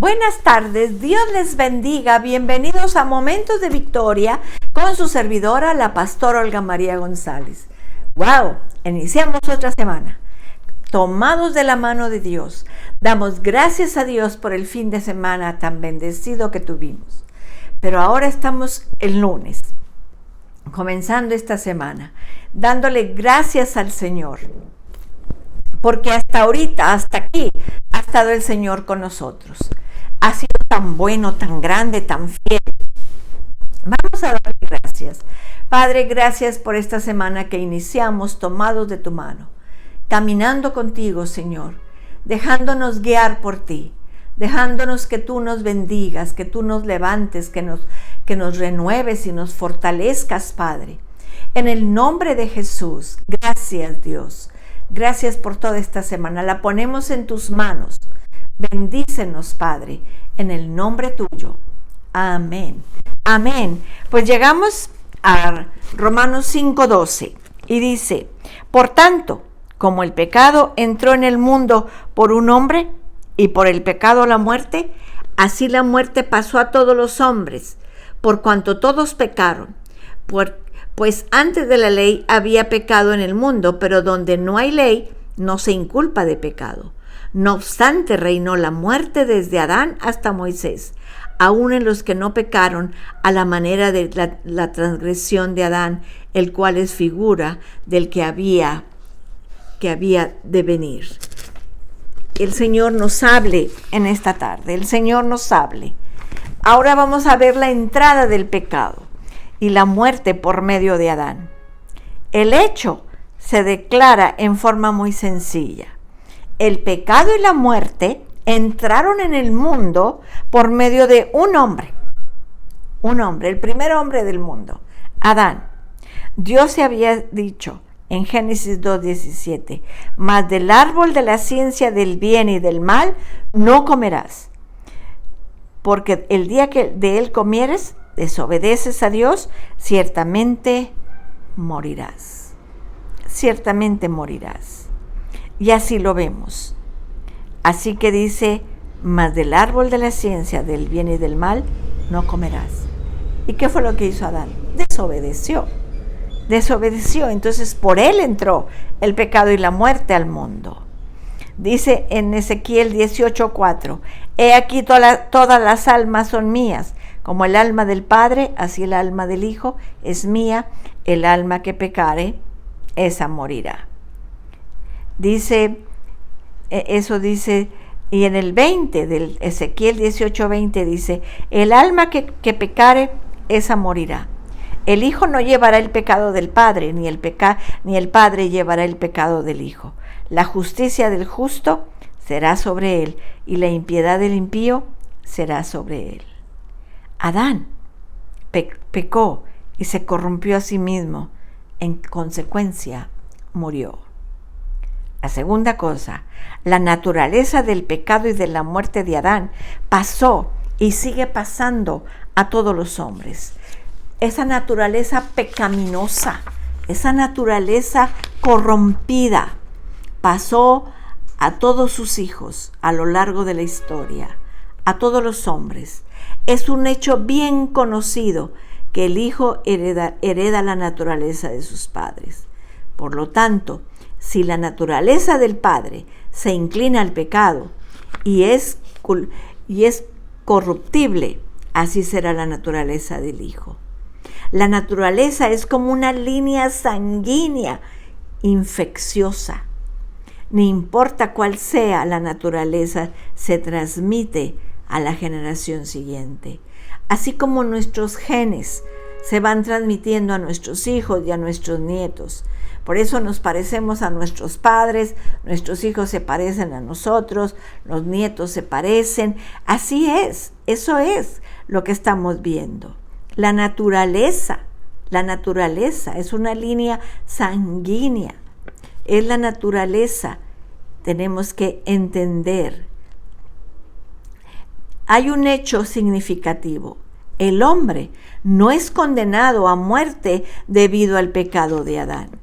Buenas tardes, Dios les bendiga, bienvenidos a Momentos de Victoria con su servidora, la pastora Olga María González. ¡Wow! Iniciamos otra semana, tomados de la mano de Dios. Damos gracias a Dios por el fin de semana tan bendecido que tuvimos. Pero ahora estamos el lunes, comenzando esta semana, dándole gracias al Señor. Porque hasta ahorita, hasta aquí, ha estado el Señor con nosotros. Ha sido tan bueno, tan grande, tan fiel. Vamos a darle gracias. Padre, gracias por esta semana que iniciamos tomados de tu mano, caminando contigo, Señor, dejándonos guiar por ti, dejándonos que tú nos bendigas, que tú nos levantes, que nos renueves y nos fortalezcas, Padre. En el nombre de Jesús, gracias, Dios. Gracias por toda esta semana. La ponemos en tus manos. Bendícenos, Padre, en el nombre tuyo. Amén. Amén. Pues llegamos a Romanos 5:12 y dice: por tanto, como el pecado entró en el mundo por un hombre y por el pecado la muerte, así la muerte pasó a todos los hombres, por cuanto todos pecaron. Pues antes de la ley había pecado en el mundo, pero donde no hay ley, no se inculpa de pecado. No obstante, reinó la muerte desde Adán hasta Moisés, aun en los que no pecaron a la manera de la transgresión de Adán, el cual es figura del que había de venir. El Señor nos hable en esta tarde, el Señor nos hable. Ahora vamos a ver la entrada del pecado y la muerte por medio de Adán. El hecho se declara en forma muy sencilla. El pecado y la muerte entraron en el mundo por medio de un hombre, el primer hombre del mundo, Adán. Dios se había dicho en Génesis 2:17, mas del árbol de la ciencia del bien y del mal no comerás, porque el día que de él comieres, desobedeces a Dios, ciertamente morirás. Ciertamente morirás. Y así lo vemos. Así que dice, mas del árbol de la ciencia del bien y del mal no comerás. ¿Y qué fue lo que hizo Adán? Desobedeció. Entonces por él entró el pecado y la muerte al mundo. Dice en Ezequiel 18:4, he aquí todas las almas son mías, como el alma del Padre, así el alma del Hijo es mía, el alma que pecare, esa morirá. Dice, eso dice, y en el 20 del Ezequiel 18:20 dice, el alma que pecare, esa morirá. El Hijo no llevará el pecado del Padre, ni el Padre llevará el pecado del Hijo. La justicia del justo será sobre él, y la impiedad del impío será sobre él. Adán pecó y se corrompió a sí mismo. En consecuencia, murió. La segunda cosa, la naturaleza del pecado y de la muerte de Adán pasó y sigue pasando a todos los hombres. Esa naturaleza pecaminosa, esa naturaleza corrompida, pasó a todos sus hijos a lo largo de la historia, a todos los hombres. Es un hecho bien conocido que el hijo hereda la naturaleza de sus padres. Por lo tanto, si la naturaleza del padre se inclina al pecado y es corruptible, así será la naturaleza del hijo. La naturaleza es como una línea sanguínea infecciosa. Ni importa cuál sea la naturaleza, se transmite a la generación siguiente. Así como nuestros genes se van transmitiendo a nuestros hijos y a nuestros nietos. Por eso nos parecemos a nuestros padres, nuestros hijos se parecen a nosotros, los nietos se parecen. Así es, eso es lo que estamos viendo. La naturaleza es una línea sanguínea. Es la naturaleza. Tenemos que entender. Hay un hecho significativo. El hombre no es condenado a muerte debido al pecado de Adán.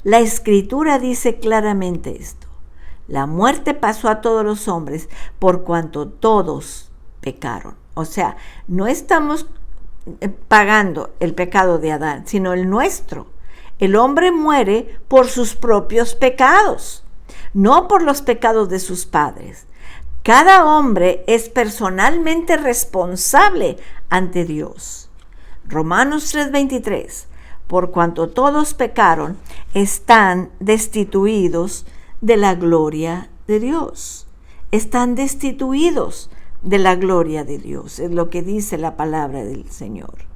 La Escritura dice claramente esto. La muerte pasó a todos los hombres por cuanto todos pecaron. O sea, no estamos pagando el pecado de Adán, sino el nuestro. El hombre muere por sus propios pecados, no por los pecados de sus padres. Cada hombre es personalmente responsable ante Dios. Romanos 3:23, por cuanto todos pecaron, están destituidos de la gloria de Dios. Están destituidos de la gloria de Dios, es lo que dice la palabra del Señor.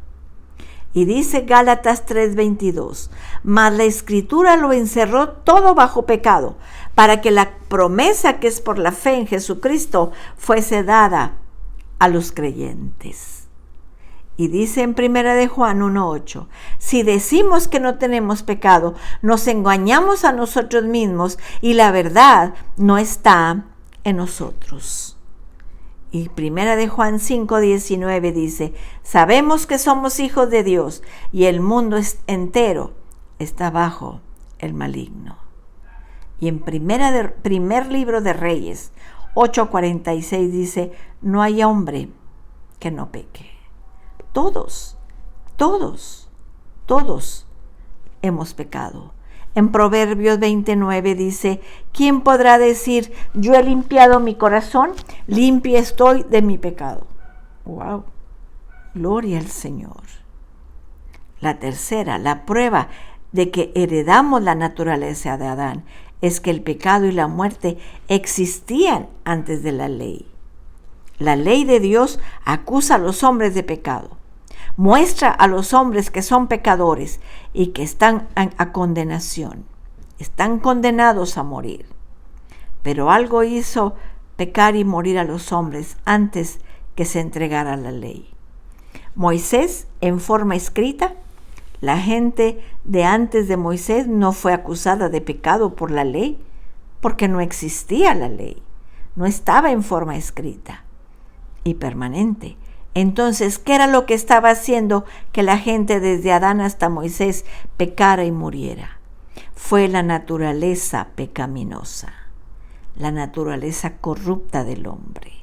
Y dice Gálatas 3:22, mas la Escritura lo encerró todo bajo pecado, para que la promesa que es por la fe en Jesucristo fuese dada a los creyentes. Y dice en 1 de Juan 1:8, si decimos que no tenemos pecado, nos engañamos a nosotros mismos y la verdad no está en nosotros. Y 1 de Juan 5:19 dice, sabemos que somos hijos de Dios y el mundo entero está bajo el maligno. Y en primer libro de Reyes 8:46 dice, no hay hombre que no peque. Todos hemos pecado. En Proverbios 29 dice, ¿quién podrá decir, yo he limpiado mi corazón, limpia estoy de mi pecado? ¡Wow! Gloria al Señor. La tercera, la prueba de que heredamos la naturaleza de Adán, es que el pecado y la muerte existían antes de la ley. La ley de Dios acusa a los hombres de pecado. Muestra a los hombres que son pecadores y que están a condenación. Están condenados a morir. Pero algo hizo pecar y morir a los hombres antes que se entregara la ley. Moisés, en forma escrita, la gente de antes de Moisés no fue acusada de pecado por la ley, porque no existía la ley. No estaba en forma escrita y permanente. Entonces, ¿qué era lo que estaba haciendo que la gente desde Adán hasta Moisés pecara y muriera? Fue la naturaleza pecaminosa, la naturaleza corrupta del hombre,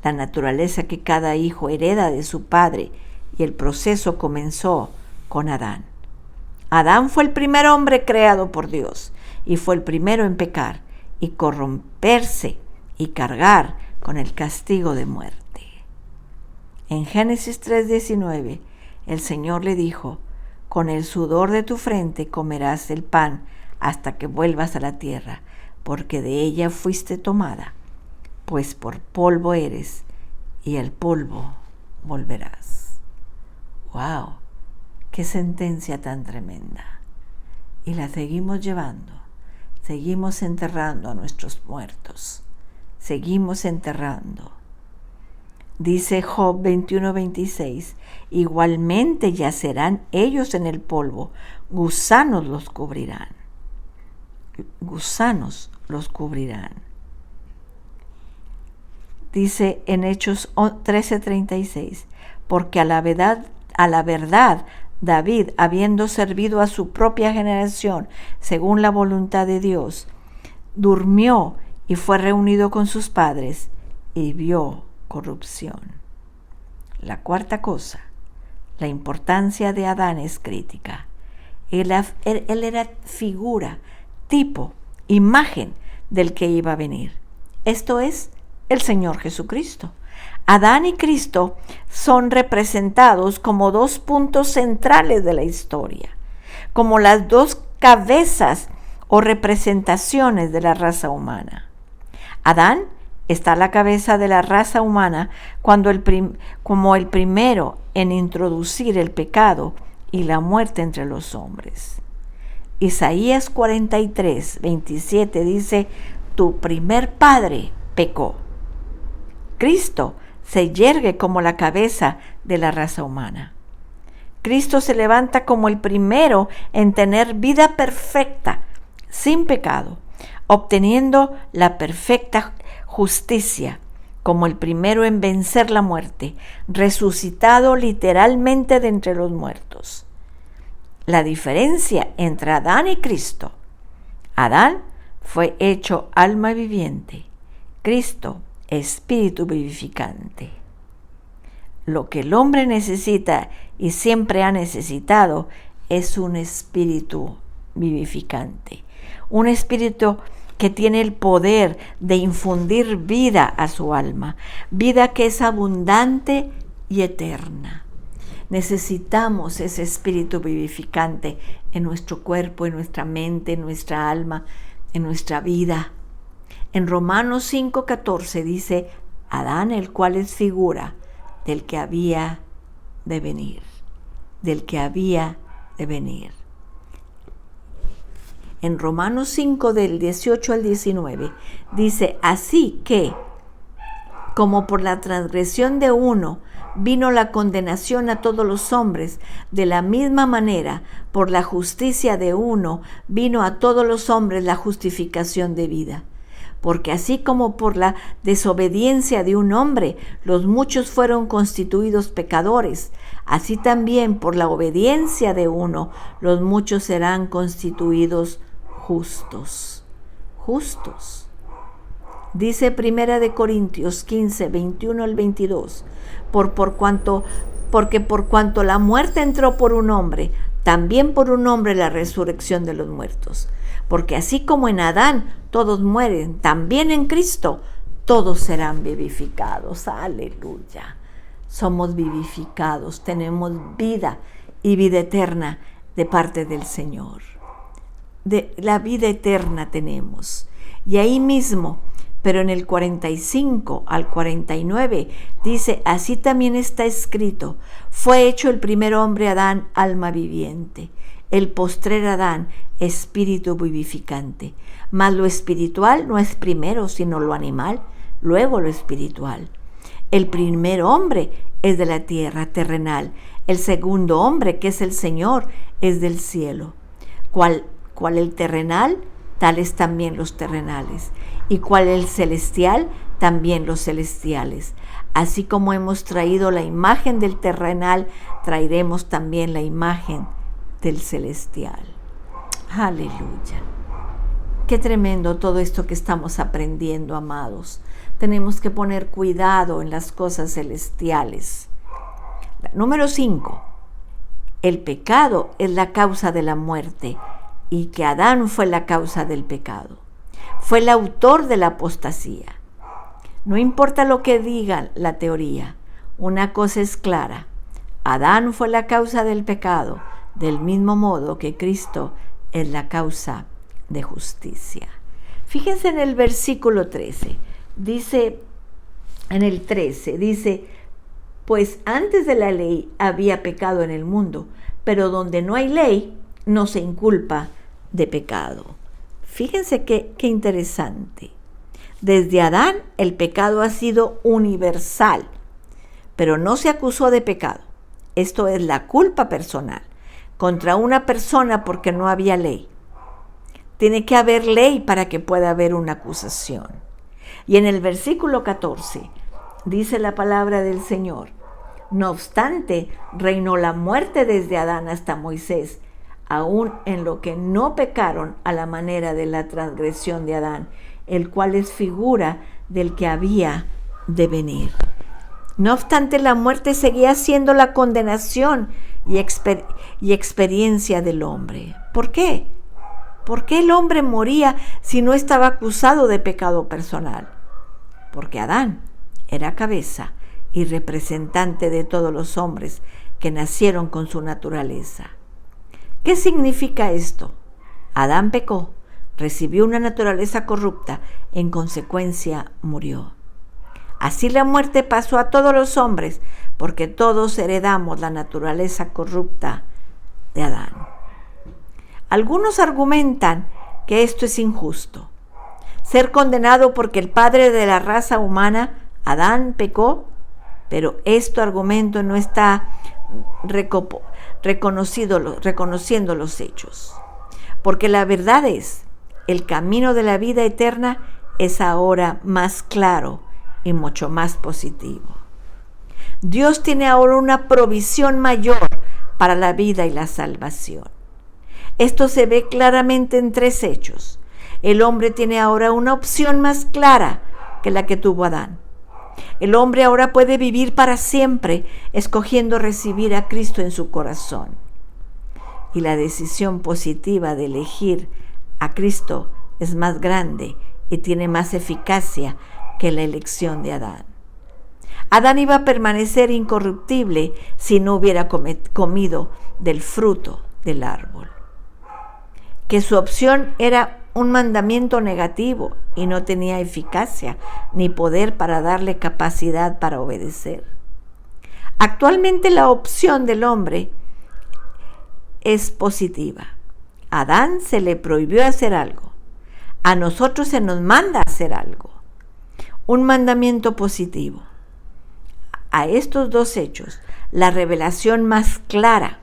la naturaleza que cada hijo hereda de su padre, y el proceso comenzó con Adán. Adán fue el primer hombre creado por Dios y fue el primero en pecar y corromperse y cargar con el castigo de muerte. En Génesis 3:19, el Señor le dijo, con el sudor de tu frente comerás el pan hasta que vuelvas a la tierra, porque de ella fuiste tomada, pues por polvo eres y al polvo volverás. ¡Wow! ¡Qué sentencia tan tremenda! Y la seguimos llevando, seguimos enterrando a nuestros muertos, seguimos enterrando. Dice Job 21:26, igualmente yacerán ellos en el polvo, gusanos los cubrirán. Gusanos los cubrirán. Dice en Hechos 13:36, porque a la verdad David, habiendo servido a su propia generación según la voluntad de Dios, durmió y fue reunido con sus padres y vio corrupción. La cuarta cosa, la importancia de Adán es crítica. Él era figura, tipo, imagen del que iba a venir. Esto es el Señor Jesucristo. Adán y Cristo son representados como dos puntos centrales de la historia, como las dos cabezas o representaciones de la raza humana. Adán está a la cabeza de la raza humana como el primero en introducir el pecado y la muerte entre los hombres. Isaías 43:27 dice, tu primer padre pecó. Cristo se yergue como la cabeza de la raza humana. Cristo se levanta como el primero en tener vida perfecta, sin pecado, obteniendo la perfecta justicia, como el primero en vencer la muerte, resucitado literalmente de entre los muertos. La diferencia entre Adán y Cristo: Adán fue hecho alma viviente, Cristo espíritu vivificante. Lo que el hombre necesita y siempre ha necesitado es un espíritu vivificante. Un espíritu que tiene el poder de infundir vida a su alma, vida que es abundante y eterna. Necesitamos ese espíritu vivificante en nuestro cuerpo, en nuestra mente, en nuestra alma, en nuestra vida. En Romanos 5:14 dice, Adán, el cual es figura del que había de venir, del que había de venir. En Romanos 5 del 18 al 19 dice, así que, como por la transgresión de uno vino la condenación a todos los hombres, de la misma manera, por la justicia de uno vino a todos los hombres la justificación de vida. Porque así como por la desobediencia de un hombre los muchos fueron constituidos pecadores, así también por la obediencia de uno los muchos serán constituidos justos. Justos. Dice 1 Corintios 15, 21 al 22, porque por cuanto la muerte entró por un hombre, también por un hombre la resurrección de los muertos. Porque así como en Adán todos mueren, también en Cristo todos serán vivificados. Aleluya. Somos vivificados, tenemos vida y vida eterna de parte del Señor. De la vida eterna tenemos. Y ahí mismo, pero en el 45 al 49, dice, así también está escrito, fue hecho el primer hombre Adán, alma viviente, el postrer Adán, espíritu vivificante. Mas lo espiritual no es primero, sino lo animal, luego lo espiritual. El primer hombre es de la tierra terrenal, el segundo hombre, que es el Señor, es del cielo. Cual el terrenal, tales también los terrenales, y cual el celestial, también los celestiales. Así como hemos traído la imagen del terrenal, traeremos también la imagen del celestial. Aleluya. Qué tremendo todo esto que estamos aprendiendo, amados. Tenemos que poner cuidado en las cosas celestiales. Número 5. El pecado es la causa de la muerte, y que Adán fue la causa del pecado. Fue el autor de la apostasía. No importa lo que diga la teoría, una cosa es clara. Adán fue la causa del pecado, del mismo modo que Cristo es la causa de justicia. Fíjense en el versículo 13. Dice, en el 13, dice, pues antes de la ley había pecado en el mundo, pero donde no hay ley, no se inculpa de pecado. Fíjense qué interesante. Desde Adán el pecado ha sido universal, pero no se acusó de pecado. Esto es la culpa personal contra una persona porque no había ley. Tiene que haber ley para que pueda haber una acusación. Y en el versículo 14 dice la palabra del Señor, no obstante, reinó la muerte desde Adán hasta Moisés, aún en lo que no pecaron a la manera de la transgresión de Adán, el cual es figura del que había de venir. No obstante, la muerte seguía siendo la condenación y experiencia del hombre. ¿Por qué? ¿Por qué el hombre moría si no estaba acusado de pecado personal? Porque Adán era cabeza y representante de todos los hombres que nacieron con su naturaleza. ¿Qué significa esto? Adán pecó, recibió una naturaleza corrupta, en consecuencia murió. Así la muerte pasó a todos los hombres, porque todos heredamos la naturaleza corrupta de Adán. Algunos argumentan que esto es injusto. Ser condenado porque el padre de la raza humana, Adán, pecó, pero este argumento no está reconociendo los hechos. Porque la verdad es, el camino de la vida eterna es ahora más claro y mucho más positivo. Dios tiene ahora una provisión mayor para la vida y la salvación. Esto se ve claramente en 3 hechos. El hombre tiene ahora una opción más clara que la que tuvo Adán. El hombre ahora puede vivir para siempre escogiendo recibir a Cristo en su corazón. Y la decisión positiva de elegir a Cristo es más grande y tiene más eficacia que la elección de Adán. Adán iba a permanecer incorruptible si no hubiera comido del fruto del árbol. Que su opción era un mandamiento negativo y no tenía eficacia ni poder para darle capacidad para obedecer. Actualmente la opción del hombre es positiva. A Adán se le prohibió hacer algo. A nosotros se nos manda hacer algo. Un mandamiento positivo. A estos dos hechos, la revelación más clara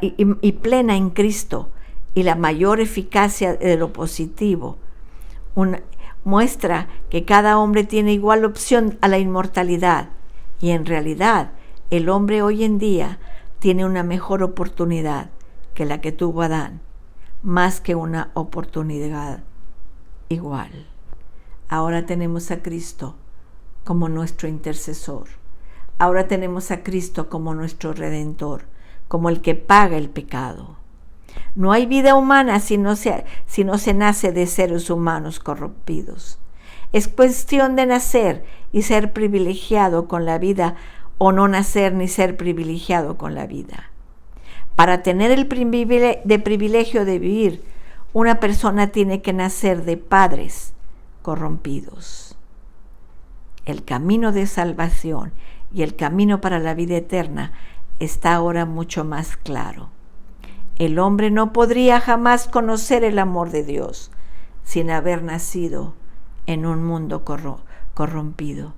y plena en Cristo y la mayor eficacia de lo positivo muestra que cada hombre tiene igual opción a la inmortalidad, y en realidad el hombre hoy en día tiene una mejor oportunidad que la que tuvo Adán, más que una oportunidad igual. Ahora tenemos a Cristo como nuestro intercesor. Ahora tenemos a Cristo como nuestro Redentor, como el que paga el pecado. No hay vida humana si no se nace de seres humanos corrompidos. Es cuestión de nacer y ser privilegiado con la vida, o no nacer ni ser privilegiado con la vida. Para tener el privilegio de vivir, una persona tiene que nacer de padres corrompidos. El camino de salvación y el camino para la vida eterna está ahora mucho más claro. El hombre no podría jamás conocer el amor de Dios sin haber nacido en un mundo corrompido,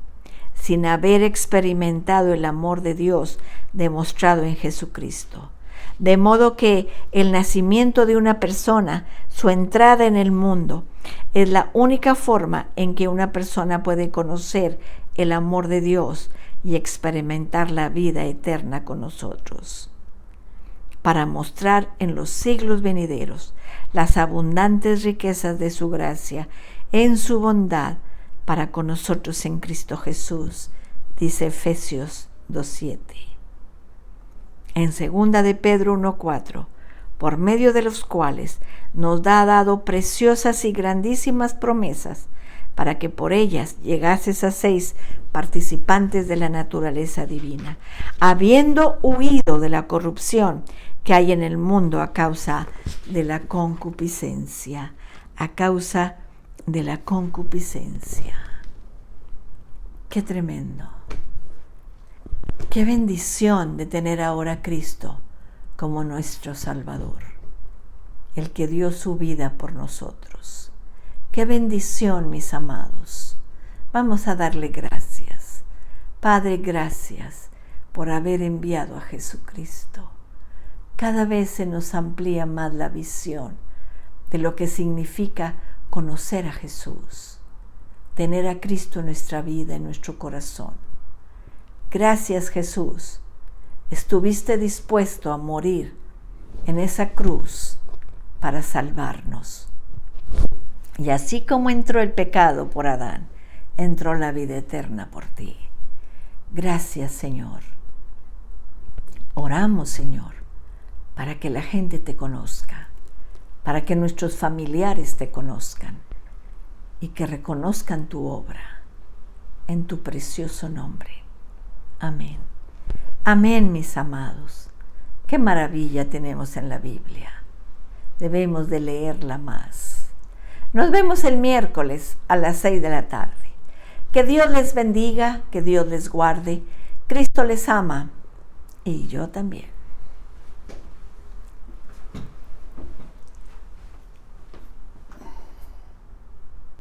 sin haber experimentado el amor de Dios demostrado en Jesucristo. De modo que el nacimiento de una persona, su entrada en el mundo, es la única forma en que una persona puede conocer el amor de Dios y experimentar la vida eterna con nosotros. Para mostrar en los siglos venideros las abundantes riquezas de su gracia en su bondad para con nosotros en Cristo Jesús, dice Efesios 2:7. En 2 de Pedro 1:4, por medio de los cuales nos ha dado preciosas y grandísimas promesas, para que por ellas llegases a seis participantes de la naturaleza divina, habiendo huido de la corrupción que hay en el mundo a causa de la concupiscencia, Qué tremendo. Qué bendición de tener ahora a Cristo como nuestro Salvador, el que dio su vida por nosotros. Qué bendición, mis amados. Vamos a darle gracias. Padre, gracias por haber enviado a Jesucristo. Cada vez se nos amplía más la visión de lo que significa conocer a Jesús, tener a Cristo en nuestra vida, en nuestro corazón. Gracias, Jesús. Estuviste dispuesto a morir en esa cruz para salvarnos. Y así como entró el pecado por Adán, entró la vida eterna por ti. Gracias, Señor. Oramos, Señor, para que la gente te conozca, para que nuestros familiares te conozcan y que reconozcan tu obra en tu precioso nombre. Amén. Amén, mis amados. Qué maravilla tenemos en la Biblia. Debemos de leerla más. Nos vemos el miércoles a las 6 de la tarde. Que Dios les bendiga, que Dios les guarde. Cristo les ama y yo también.